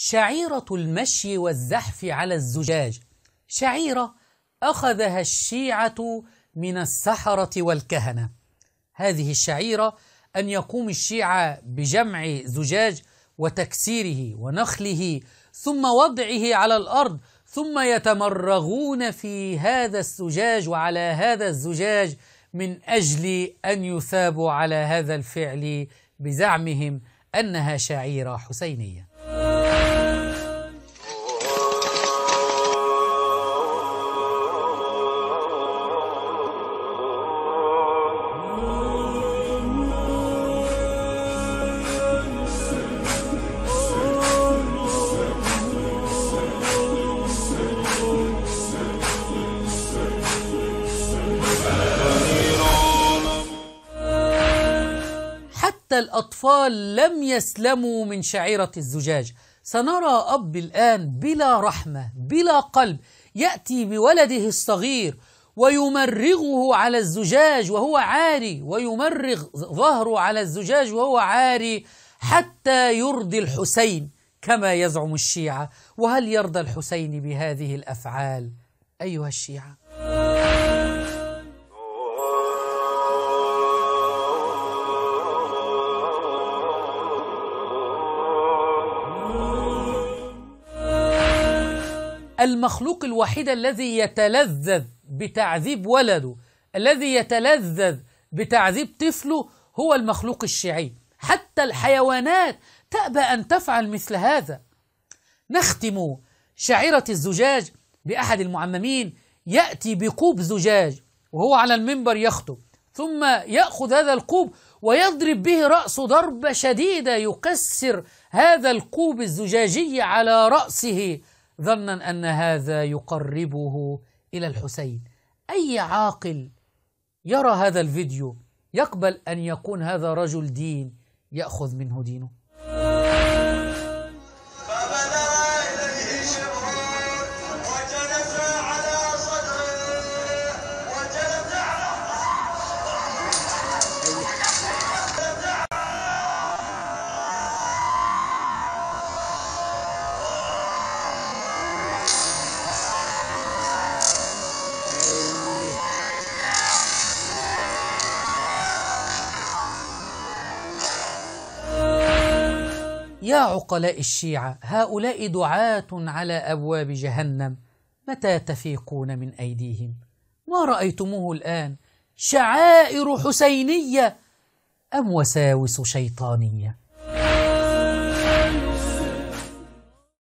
شعيرة المشي والزحف على الزجاج شعيرة أخذها الشيعة من السحرة والكهنة. هذه الشعيرة أن يقوم الشيعة بجمع زجاج وتكسيره ونخله ثم وضعه على الأرض، ثم يتمرغون في هذا الزجاج وعلى هذا الزجاج من أجل أن يثابوا على هذا الفعل بزعمهم أنها شعيرة حسينية. حتى الأطفال لم يسلموا من شعيرة الزجاج. سنرى أب الآن بلا رحمة بلا قلب يأتي بولده الصغير ويمرغه على الزجاج وهو عاري، ويمرغ ظهره على الزجاج وهو عاري حتى يرضي الحسين كما يزعم الشيعة. وهل يرضى الحسين بهذه الأفعال أيها الشيعة؟ المخلوق الوحيد الذي يتلذذ بتعذيب ولده، الذي يتلذذ بتعذيب طفله، هو المخلوق الشيعي. حتى الحيوانات تأبى أن تفعل مثل هذا. نختم شعيرة الزجاج بأحد المعممين يأتي بكوب زجاج وهو على المنبر يخطب، ثم يأخذ هذا الكوب ويضرب به رأسه ضربة شديدة يكسر هذا الكوب الزجاجي على رأسه ظنا أن هذا يقربه إلى الحسين. أي عاقل يرى هذا الفيديو يقبل أن يكون هذا رجل دين يأخذ منه دينه؟ يا عقلاء الشيعة، هؤلاء دعاة على أبواب جهنم، متى تفيقون من أيديهم؟ ما رأيتموه الآن شعائر حسينية أم وساوس شيطانية؟